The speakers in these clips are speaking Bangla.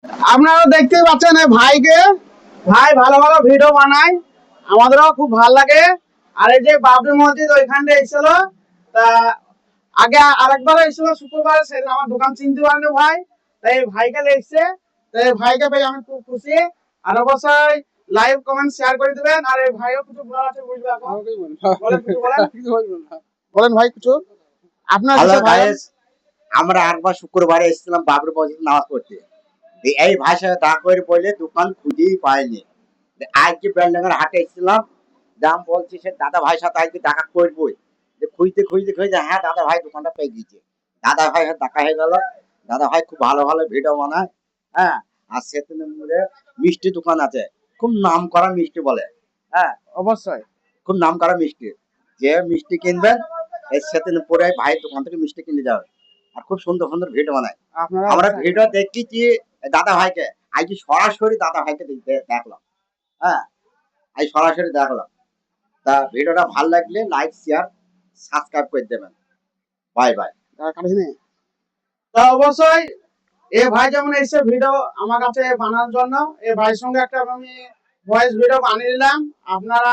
আপনারা দেখতেই পাচ্ছেন এই ভাইকে, ভাই ভালো ভালো ভিডিও বানায়, আমাদেরও খুব ভালো লাগে। আর এই যে বাবরি মসজিদ ওইখানটা এসেছিল, তা আগে আরেকবার এসেছিল শুক্রবার, সেদিন আমার দোকান চিনতে পারেনি ভাই, তাই এই ভাইকে এসছে, তাই এই ভাইকে পেয়ে আমি খুব খুশি। আর অবশ্যই লাইভ কমেন্ট শেয়ার করে দিবেন। আর এই ভাইও কিছু বলার আছে বুঝবে, এখন বলেন কিছু বলেন। বলেন ভাই কিছু আপনার হ্যালো কিছু ভাই। গাইস, আমরা একবার শুক্রবারে এসেছিলাম বাবরি মসজিদ নামাজ পড়তে। এই ভাইয়ের সাথে দেখা করে বলে দোকান খুঁজেই পাইনি। আজকে বেলডাঙ্গার হাটে এসেছিলাম, দাম বলছি সে দাদা ভাইয়ের সাথে আজকে দেখা করবোই। যে খুঁজতে খুঁজতে খুঁজতে হ্যাঁ দাদা ভাই দোকানটা পেয়ে গেছে। দাদা ভাই সাথে দেখা হয়ে গেল। দাদা ভাই খুব ভালো ভালো ভিডিও বানায়। হ্যাঁ, আর সেতুরে মিষ্টি দোকান আছে, খুব নাম করা মিষ্টি বলে। হ্যাঁ, অবশ্যই খুব নাম করা মিষ্টি। যে মিষ্টি কিনবেন এই সেদিন পরে ভাইয়ের দোকান থেকে মিষ্টি কিনে যাবে। আর খুব সুন্দর সুন্দর ভিডিও বানায়। আপনারা আমরা অবশ্যই ভিডিও দেখেছি দাদা ভাইকে, আজ সরাসরি দাদা ভাইকে দেখলাম। হ্যাঁ, আজ সরাসরি দেখলাম। তা ভিডিওটা ভালো লাগলে লাইক শেয়ার সাবস্ক্রাইব করে দেবেন। Bye bye. তা অবশ্যই এ ভাই যেমন এসে ভিডিও আমার কাছে বানানোর জন্য, এ ভাইয়ের সঙ্গে একটা আমি ভয়েস ভিডিও বানিয়ে দিলাম। আপনারা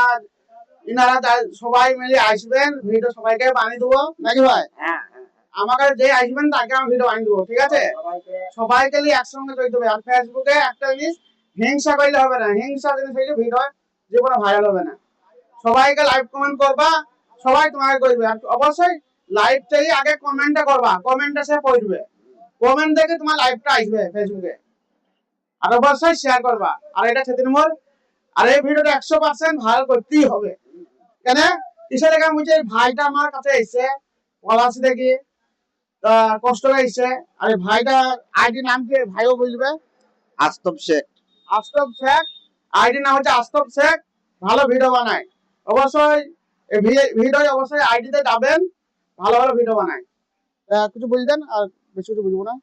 ইনারা সবাই মিলে আসবেন, ভিডিও সবাইকে বানিয়ে দেবো নাকি ভাই? হ্যাঁ, আমাকে যে আসবেন তাকে আমি ভিডিও বানিয়ে দেবো, ঠিক আছে? সবাইকে নিয়ে একসঙ্গে তৈরি হবে। আর ফেসবুকে একটা জিনিস হিংসা করলে হবে না, হিংসা জিনিস হইলে ভিডিও জীবনে ভাইরাল হবে না। সবাইকে লাইভ কমেন্ট করবা, সবাই তোমাকে করবে। আর অবশ্যই লাইভটাই আগে কমেন্টটা করবা, কমেন্টটা সে পড়বে, কমেন্ট দেখে তোমার লাইভটা আসবে ফেসবুকে। আর অবশ্যই শেয়ার করবা। আর এটা 6 নম্বর। আর এই ভিডিওটা 100% ভাইরাল করতেই হবে। কেন কিসে দেখা বুঝছে এই ভাইটা আমার কাছে এসে পলাশি দেখি কষ্ট করে এসে। আর এই ভাইটা আইডি নাম কি ভাইও বুঝবে? আস্তব শেখ। আস্তব শেখ, আইডি নাম হচ্ছে আস্তব শেখ। ভালো ভিডিও বানায়, অবশ্যই এই ভিডিও অবশ্যই আইডিতে যাবেন, ভালো ভালো ভিডিও বানায়। কিছু বুঝলেন? আর বেশি কিছু বুঝবো না।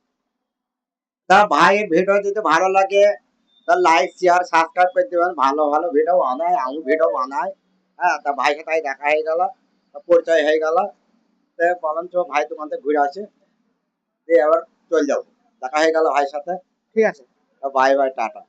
তা ভাইয়ের ভিডিও যদি ভালো লাগে তা লাইক শেয়ার সাবস্ক্রাইব করে দেবেন। ভালো ভালো ভিডিও বানায়, আমি ভিডিও বানাই। হ্যাঁ, তা ভাইয়ের সাথে দেখা হয়ে গেল, পরিচয় হয়ে গেল। বলেন তো ভাই দোকান থেকে ঘুরে আসে, দিয়ে আবার চলে যাবো। দেখা হয়ে গেল ভাইয়ের সাথে। ঠিক আছে। Bye bye, tata.